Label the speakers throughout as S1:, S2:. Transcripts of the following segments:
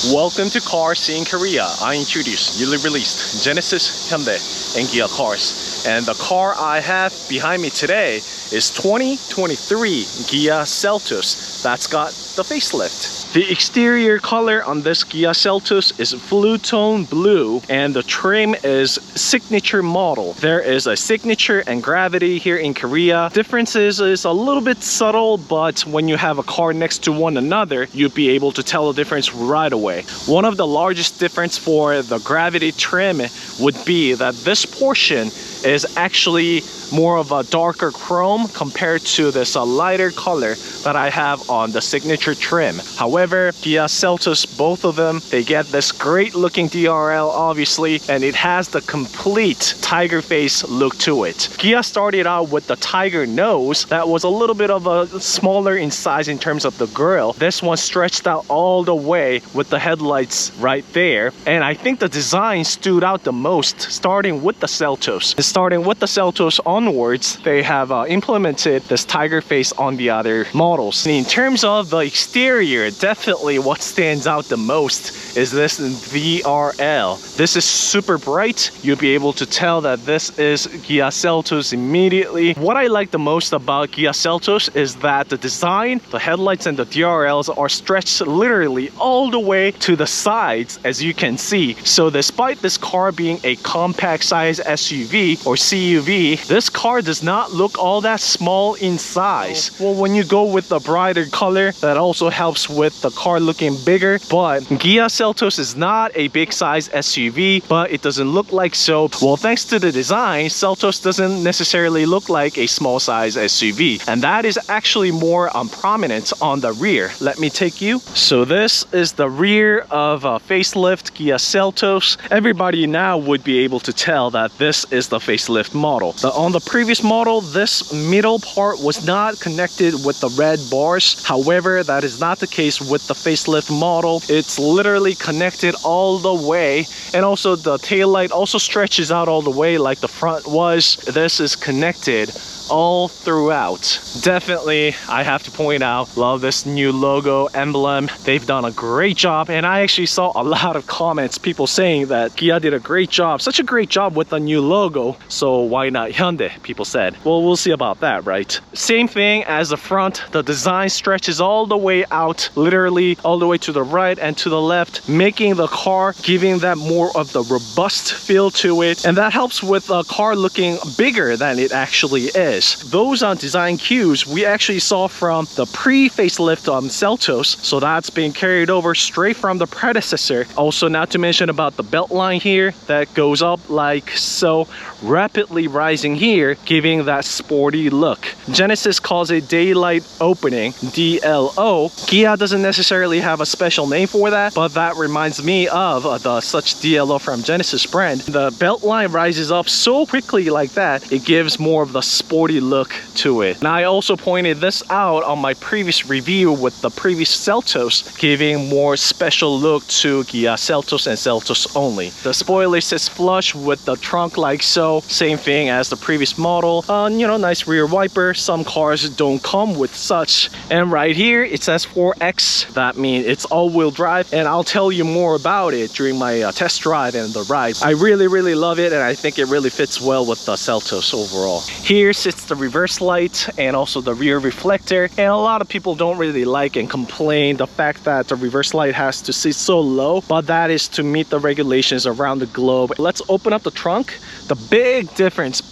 S1: Welcome to CarSceneKorea. I introduce newly released Genesis, Hyundai, and Kia cars. And the car I have behind me today is 2023 Kia Seltos that's got the facelift. The exterior color on this Kia Seltos is Pluton Blue and the trim is signature model. There is a signature and gravity here in Korea. Differences is a little bit subtle, but when you have a car next to one another, you'll be able to tell the difference right away. One of the largest difference for the gravity trim would be that this portion is actually more of a darker chrome compared to this lighter color that I have on the signature trim. However, Kia Seltos, both of them, they get this great looking DRL obviously, and it has the complete tiger face look to it. Kia started out with the tiger nose that was a little bit of a smaller in size in terms of the grille. This one stretched out all the way with the headlights right there, and I think the design stood out the most starting with the Seltos. Starting with the Seltos onwards, they have implemented this tiger face on the other models. In terms of the exterior, definitely what stands out the most is this VRL. This is super bright. You'll be able to tell that this is Kia Seltos immediately. What I like the most about Kia Seltos is that the design, the headlights and the DRLs are stretched literally all the way to the sides, as you can see. So despite this car being a compact size SUV or CUV, this car does not look all that small in size. Well, when you go with the brighter color, that also helps with the car looking bigger. But Kia Seltos is not a big size SUV, but it doesn't look like so. Well, thanks to the design, Seltos doesn't necessarily look like a small size SUV, and that is actually more prominent on the rear. Let me take you. So this is the rear of a facelift Kia Seltos. Everybody now would be able to tell that this is the facelift model. On the previous model, this middle part was not connected with the red bars. However, that is not the case with the facelift model. It's literally connected all the way, and also the taillight also stretches out all the way like the front was. This is connected all throughout. Definitely, I have to point out, love this new logo emblem. They've done a great job, and I actually saw a lot of comments, people saying that Kia did a great job, such a great job with the new logo, so why not Hyundai, people said. Well, we'll see about that, right? Same thing as the front, the design stretches all the way out, literally all the way to the right and to the left, making the car, giving that more of the robust feel to it, and that helps with the car looking bigger than it actually is. Those design cues we actually saw from the pre-facelift Seltos, so that's being carried over straight from the predecessor. Also, not to mention about the belt line here that goes up like so, rapidly rising here, giving that sporty look. Genesis calls it daylight opening, DLO. Kia doesn't necessarily have a special name for that, but that reminds me of the such DLO from Genesis brand. The belt line rises up so quickly like that, it gives more of the sporty look to it. And I also pointed this out on my previous review with the previous Seltos, giving more special look to Kia Seltos and Seltos only. The spoiler sits flush with the trunk like so, same thing as the previous model. You know, nice rear wiper. Some cars don't come with such. And right here it says 4X. That means it's all-wheel drive, and I'll tell you more about it during my test drive and the ride. I really love it, and I think it really fits well with the Seltos overall. Here sits the reverse light and also the rear reflector, and a lot of people don't really like and complain the fact that the reverse light has to sit so low, but that is to meet the regulations around the globe. Let's open up the trunk. The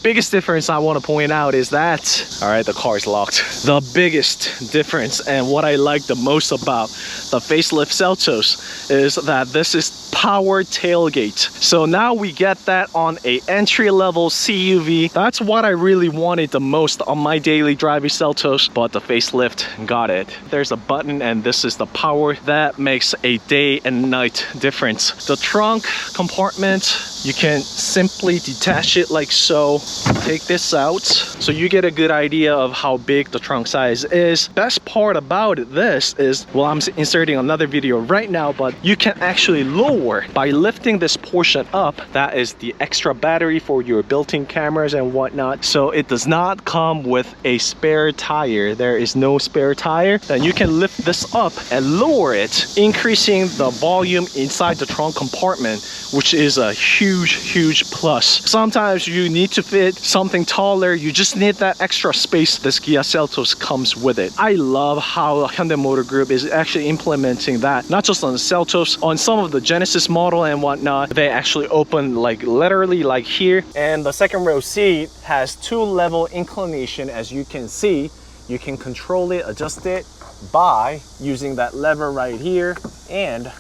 S1: biggest difference I want to point out is that, all right, the car is locked. The biggest difference, and what I like the most about the facelift Seltos, is that this is power tailgate. So now we get that on a entry-level CUV. That's what I really wanted the most on my daily driving Seltos, but the facelift got it. There's a button, and this is the power. That makes a day and night difference. The trunk compartment, you can simply detach it like so. Take this out, so you get a good idea of how big the trunk size is. Best part about this is, well, I'm inserting another video right now, but you can actually lower by lifting this portion up. That is the extra battery for your built-in cameras and whatnot, so it does not not come with a spare tire. There is no spare tire. Then you can lift this up and lower it, increasing the volume inside the trunk compartment, which is a huge plus. Sometimes you need to fit something taller, you just need that extra space. This Kia Seltos comes with it. I love how Hyundai Motor Group is actually implementing that, not just on the Seltos, on some of the Genesis model and whatnot. They actually open like literally like here, and the second row seat has 2-level inclination. As you can see, you can control it, adjust it by using that lever right here, and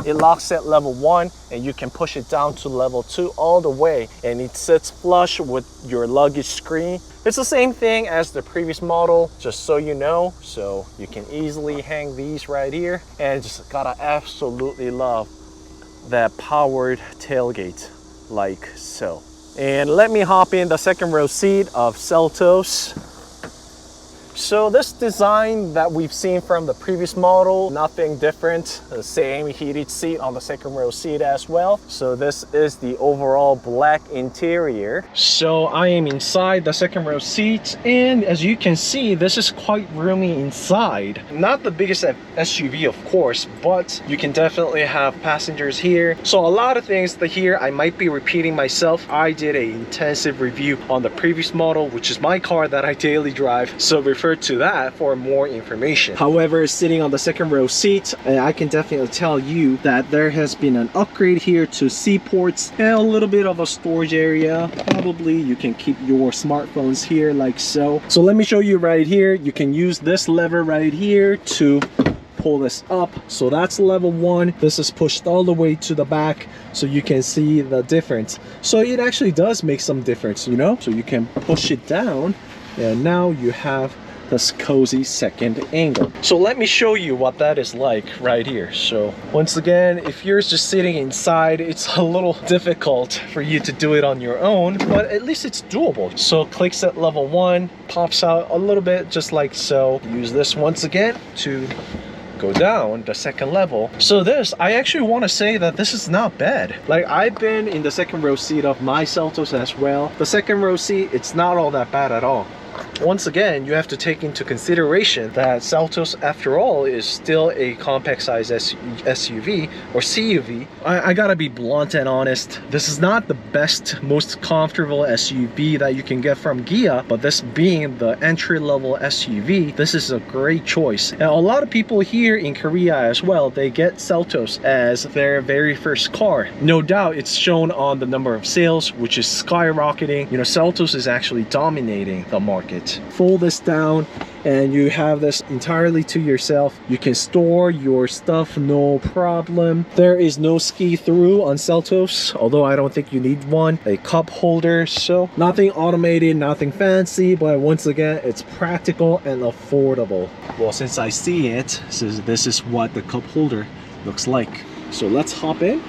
S1: it locks at level 1 and you can push it down to level 2 all the way, and it sits flush with your luggage screen. It's the same thing as the previous model, just so you know, so you can easily hang these right here. And just gotta absolutely love that powered tailgate like so. And let me hop in the second row seat of Seltos. So this design that we've seen from the previous model, nothing different. The same heated seat on the second row seat as well. So this is the overall black interior. So I am inside the second row seat, and as you can see, this is quite roomy inside. Not the biggest SUV, of course, but you can definitely have passengers here. So a lot of things that here I might be repeating myself. I did an intensive review on the previous model, which is my car that I daily drive. So refer to that for more information. However, sitting on the second row seat, I can definitely tell you that there has been an upgrade here to C ports and a little bit of a storage area. Probably you can keep your smartphones here like so. So let me show you right here. You can use this lever right here to pull this up. So that's level 1. This is pushed all the way to the back, so you can see the difference. So it actually does make some difference, you know. So you can push it down, and now you have this cozy second angle. So let me show you what that is like right here. So once again, if you're just sitting inside, it's a little difficult for you to do it on your own, but at least it's doable. So clicks at level 1, pops out a little bit just like so. Use this once again to go down the second level. So this, I actually want to say that this is not bad. Like, I've been in the second row seat of my Seltos as well. The second row seat, it's not all that bad at all. Once again, you have to take into consideration that Seltos, after all, is still a compact size SUV or CUV. I gotta be blunt and honest. This is not the best, most comfortable SUV that you can get from Kia, but this being the entry-level SUV, this is a great choice. And a lot of people here in Korea as well, they get Seltos as their very first car. No doubt it's shown on the number of sales, which is skyrocketing. You know, Seltos is actually dominating the market. Fold this down and you have this entirely to yourself. You can store your stuff no problem. There is no ski through on Seltos, although I don't think you need one. A cup holder, so nothing automated, nothing fancy, but once again, it's practical and affordable. Well, since I see it, this is what the cup holder looks like. So let's hop in.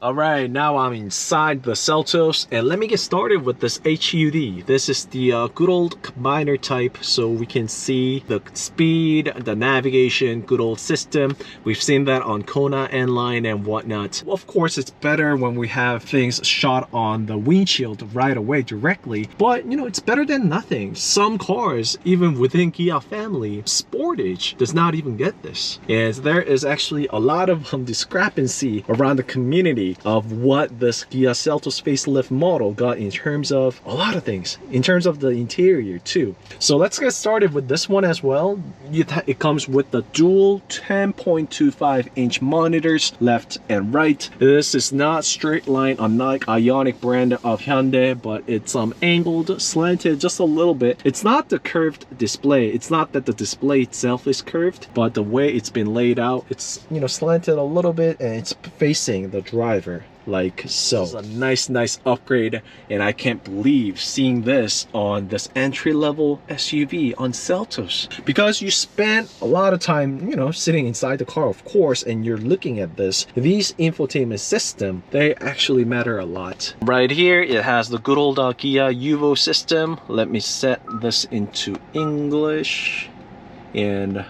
S1: Alright, now I'm inside the Seltos, and let me get started with this HUD. This is the good old combiner type, so we can see the speed, the navigation, good old system. We've seen that on Kona, N-Line, and whatnot. Of course, it's better when we have things shot on the windshield right away directly, but you know, it's better than nothing. Some cars, even within Kia family, Sportage does not even get this. And there is actually a lot of discrepancy around the community of what this Kia Seltos Facelift model got in terms of a lot of things, in terms of the interior too. So let's get started with this one as well. It comes with the dual 10.25-inch monitors left and right. This is not straight line, unlike Ioniq brand of Hyundai, but it's angled, slanted just a little bit. It's not the curved display. It's not that the display itself is curved, but the way it's been laid out, it's, you know, slanted a little bit, and it's facing the driver like so. This is a nice upgrade, and I can't believe seeing this on this entry-level SUV on Seltos, because you spend a lot of time, you know, sitting inside the car, of course, and you're looking at this. These infotainment system, they actually matter a lot. Right here, it has the good old Kia Uvo system. Let me set this into English, and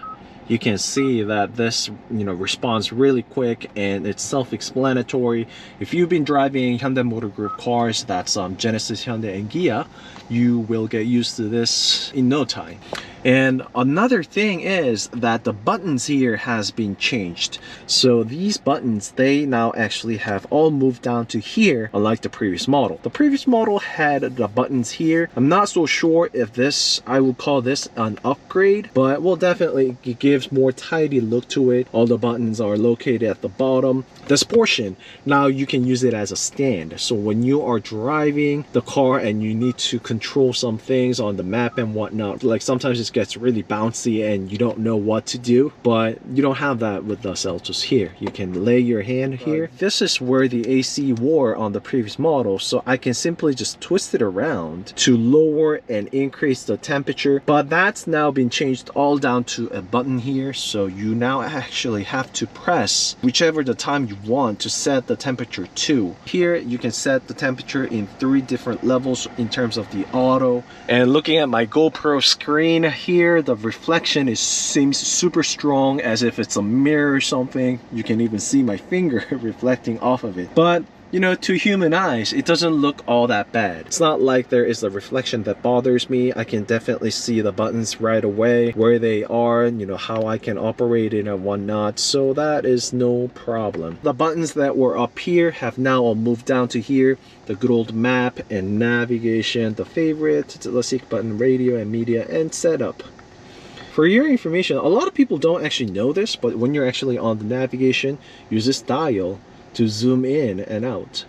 S1: you can see that this responds really quick, and it's self-explanatory. If you've been driving Hyundai Motor Group cars, that's Genesis, Hyundai, and Kia, you will get used to this in no time. And another thing is that the buttons here has been changed. So these buttons, they now actually have all moved down to here, unlike the previous model. The previous model had the buttons here. I'm not so sure if this, I would call this an upgrade, but well, definitely it gives more tidy look to it. All the buttons are located at the bottom. This portion, now you can use it as a stand. So when you are driving the car and you need to control some things on the map and whatnot, like sometimes it gets really bouncy and you don't know what to do, but you don't have that with the Seltos here. You can lay your hand here. This is where the AC were on the previous model, so I can simply just twist it around to lower and increase the temperature, but that's now been changed all down to a button here. So you now actually have to press whichever the time you want to set the temperature to. Here you can set the temperature in 3 different levels in terms of the auto. And looking at my GoPro screen here, the reflection seems super strong, as if it's a mirror or something. You can even see my finger reflecting off of it. But to human eyes, it doesn't look all that bad. It's not like there is a reflection that bothers me. I can definitely see the buttons right away, where they are, how I can operate it and whatnot. So that is no problem. The buttons that were up here have now all moved down to here. The good old map and navigation, the favorite, the seek button, radio and media, and setup. For your information, a lot of people don't actually know this, but when you're actually on the navigation, use this dial to zoom in and out.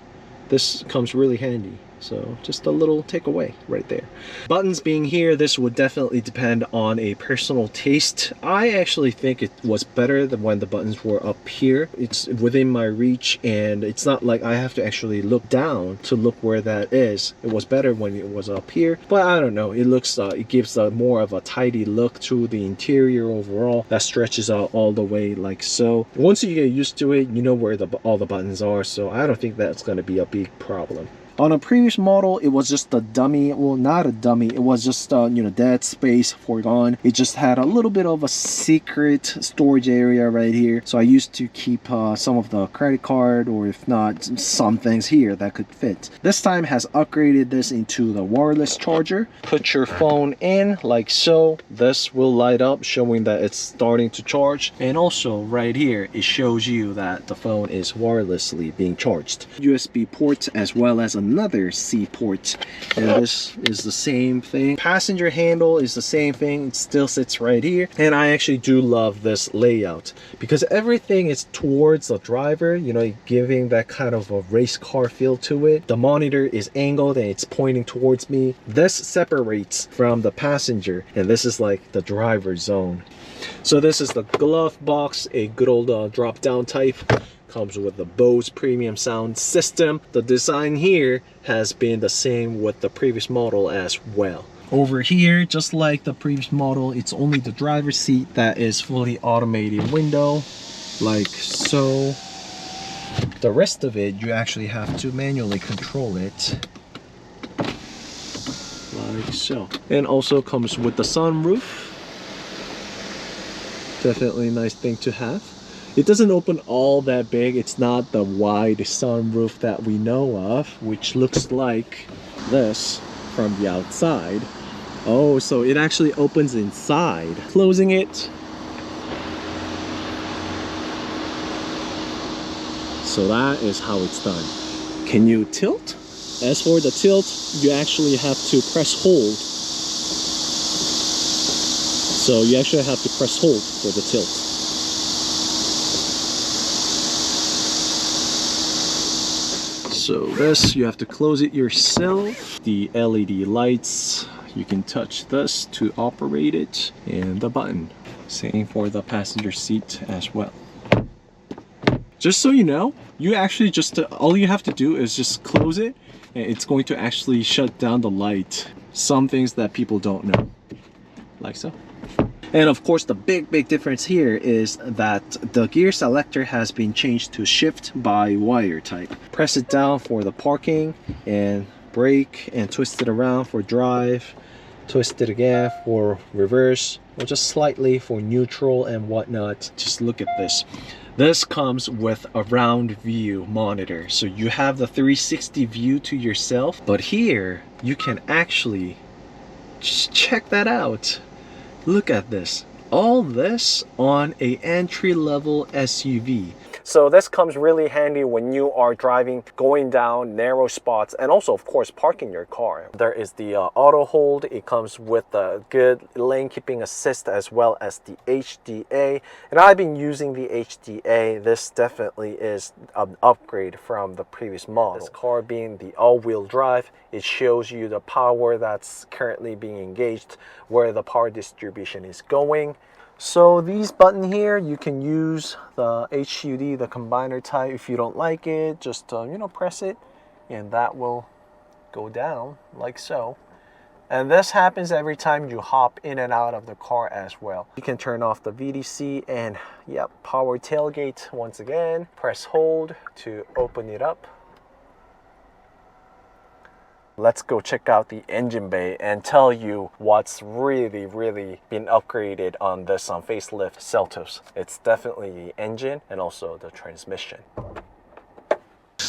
S1: This comes really handy. So just a little takeaway right there. Buttons being here, this would definitely depend on a personal taste. I actually think it was better than when the buttons were up here. It's within my reach, and it's not like I have to actually look down to look where that is. It was better when it was up here, but I don't know. It looks, it gives more of a tidy look to the interior overall. That stretches out all the way like so. Once you get used to it, you know where all the buttons are. So I don't think that's going to be a big problem. On a previous model, it was just a dummy, well, not a dummy, it was just dead space foregone. It just had a little bit of a secret storage area right here, so I used to keep some of the credit card, or if not, some things here that could fit. This time has upgraded this into the wireless charger. Put your phone in like so. This will light up, showing that it's starting to charge, and also right here it shows you that the phone is wirelessly being charged. USB port as well as another C port, and this is the same thing. Passenger handle is the same thing, it still sits right here. And I actually do love this layout because everything is towards the driver, giving that kind of a race car feel to it. The monitor is angled and it's pointing towards me. This separates from the passenger, and this is like the driver zone. So this is the glove box, a good old drop down type. Comes with the Bose premium sound system. The design here has been the same with the previous model as well. Over here, just like the previous model, it's only the driver's seat that is fully automated window, like so. The rest of it, you actually have to manually control it, like so. And also comes with the sunroof. Definitely a nice thing to have. It doesn't open all that big. It's not the wide sunroof that we know of, which looks like this from the outside. Oh, so it actually opens inside. Closing it. So that is how it's done. Can you tilt? As for the tilt, you actually have to press hold. So you actually have to press hold for the tilt. So this, you have to close it yourself. The LED lights, you can touch this to operate it, and the button. Same for the passenger seat as well. Just so you know, you actually all you have to do is just close it, and it's going to actually shut down the light. Some things that people don't know, like so. And of course, the big difference here is that the gear selector has been changed to shift by wire type. Press it down for the parking, and brake, and twist it around for drive. twist it again for reverse, or just slightly for neutral and whatnot. Just look at this. This comes with a round view monitor, so you have the 360 view to yourself, but here you can actually just check that out. Look at this. All this on a entry-level SUV. So this comes really handy when you are driving, going down narrow spots, and also of course parking your car. There is the auto hold. It comes with the good lane keeping assist as well as the HDA, and I've been using the HDA. This definitely is an upgrade from the previous model. This car being the all-wheel drive, it shows you the power that's currently being engaged, where the power distribution is going. So these buttons here, you can use the HUD, the combiner type. If you don't like it, just you know, press it and that will go down like so. And this happens every time you hop in and out of the car as well. You can turn off the VDC and yep, power tailgate once again. Press hold to open it up. Let's go check out the engine bay and tell you what's really been upgraded on this facelift Seltos. It's definitely the engine and also the transmission.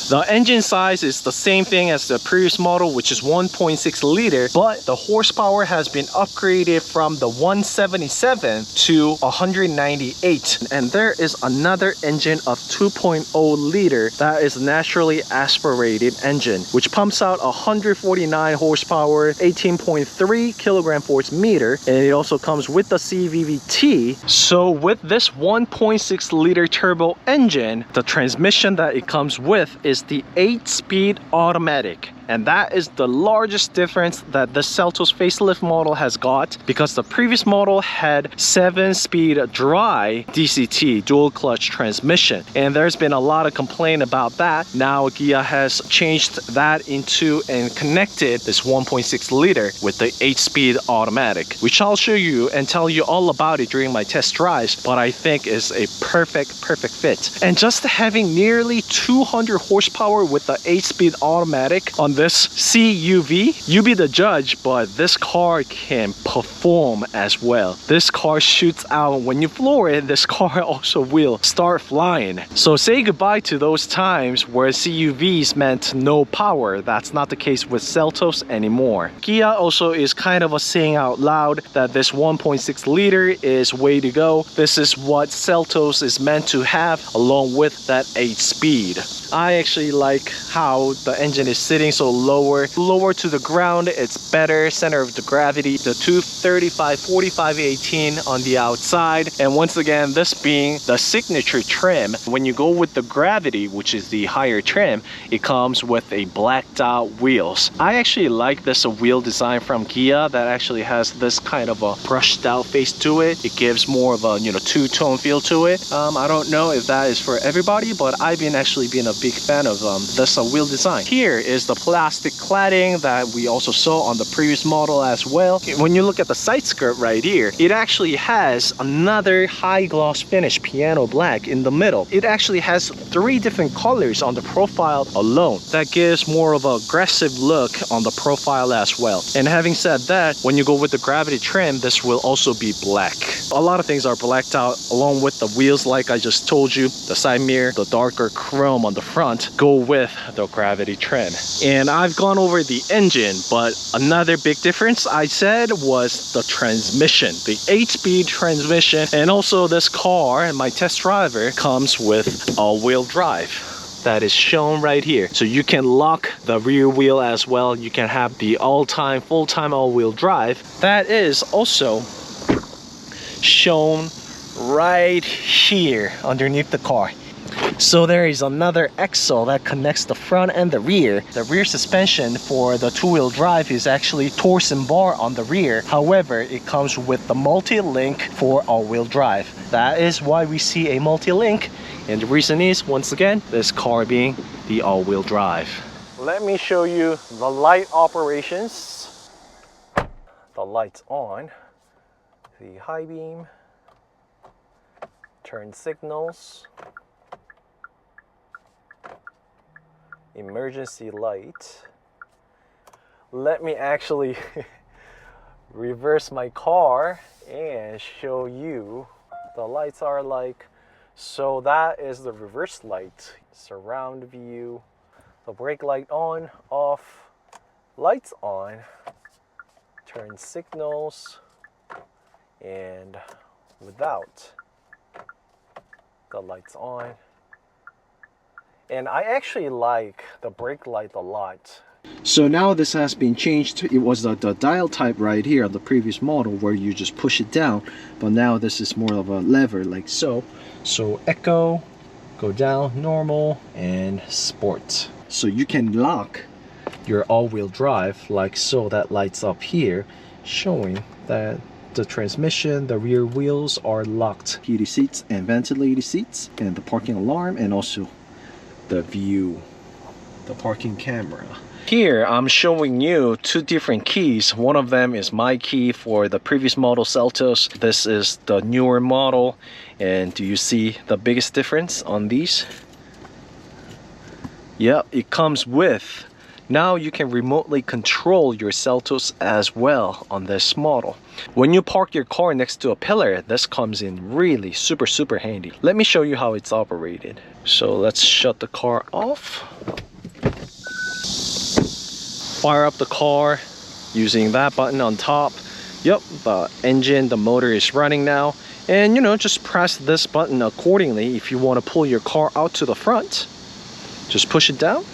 S1: The engine size is the same thing as the previous model, which is 1.6 liter, but the horsepower has been upgraded from the 177 to 198. And there is another engine of 2.0 liter that is naturally aspirated engine, which pumps out 149 horsepower, 18.3 kilogram-force-meter, and it also comes with the CVVT. So with this 1.6 liter turbo engine, the transmission that it comes with is the 8-speed automatic, and that is the largest difference that the Seltos facelift model has got, because the previous model had 7-speed dry DCT, dual clutch transmission, and there's been a lot of complaint about that. Now Kia has changed that into and connected this 1.6 liter with the 8-speed automatic, which I'll show you and tell you all about it during my test drives, but I think is a perfect fit. And just having nearly 200 horsepower with the 8-speed automatic on this CUV, you be the judge, but this car can perform as well. This car shoots out. When you floor it, this car also will start flying. So say goodbye to those times where CUVs meant no power. That's not the case with Seltos anymore. Kia also is kind of saying out loud that this 1.6 liter is way to go. This is what Seltos is meant to have, along with that 8-speed. I actually like how the engine is sitting so lower to the ground. It's better center of the gravity. The 235 45 18 on the outside, and once again, this being the signature trim. When you go with the gravity, which is the higher trim, it comes with a blacked out wheels. I actually like this wheel design from Kia that actually has this kind of a brushed out face to it. It gives more of a, you know, two-tone feel to it. I don't know if that is for everybody, but I've been actually being a big fan of this wheel design. Here is the plastic cladding that we also saw on the previous model as well. When you look at the side skirt right here, it actually has another high gloss finish piano black in the middle. It actually has 3 different colors on the profile alone. That gives more of an aggressive look on the profile as well. And having said that, when you go with the gravity trim, this will also be black. A lot of things are blacked out along with the wheels, like I just told you. The side mirror, the darker chrome on the front go with the gravity trim. And I've gone over the engine, but another big difference I said was the transmission, the 8-speed transmission. And also this car and my test driver comes with all-wheel drive. That is shown right here. So you can lock the rear wheel as well. You can have the all-time, full-time all-wheel drive. That is also shown right here underneath the car. So there is another axle that connects the front and the rear. The rear suspension for the two-wheel drive is actually torsion bar on the rear. However, it comes with the multi-link for all-wheel drive. That is why we see a multi-link. And the reason is, once again, this car being the all-wheel drive. Let me show you the light operations. The lights on. The high beam. Turn signals. Emergency light. Let me actually reverse my car and show you the lights are like. So that is the reverse light, surround view, the brake light on, off, lights on, turn signals, and without the lights on. And I actually like the brake light a lot. So now this has been changed. It was the dial type right here on the previous model where you just push it down, but now this is more of a lever like so. So echo, go down, normal, and sport. So you can lock your all-wheel drive like so. That lights up here, showing that the transmission, the rear wheels are locked. Heated seats and ventilated seats, and the parking alarm, and also the view, the parking camera. Here I'm showing you two different keys. One of them is my key for the previous model Seltos. This is the newer model. And do you see the biggest difference on these? Yep, it comes with. Now you can remotely control your Seltos as well on this model. When you park your car next to a pillar, this comes in really super handy. Let me show you how it's operated. So let's shut the car off. Fire up the car using that button on top. Yep, the engine, the motor is running now. And you know, just press this button accordingly. If you want to pull your car out to the front, just push it down.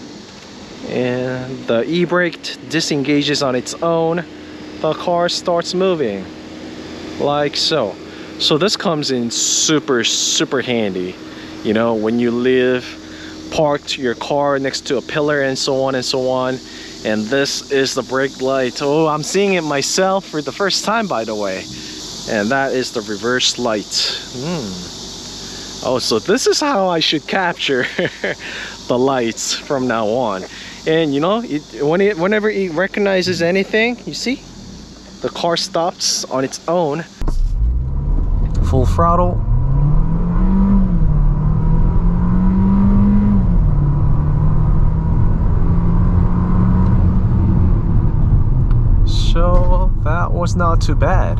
S1: And the e-brake disengages on its own. The car starts moving like so. So this comes in super handy. You know, when you live parked your car next to a pillar and so on and so on. And this is the brake light. Oh, I'm seeing it myself for the first time, by the way. And that is the reverse light. Oh, so this is how I should capture the lights from now on. And you know, whenever it recognizes anything, you see, the car stops on its own. Full throttle. So that was not too bad.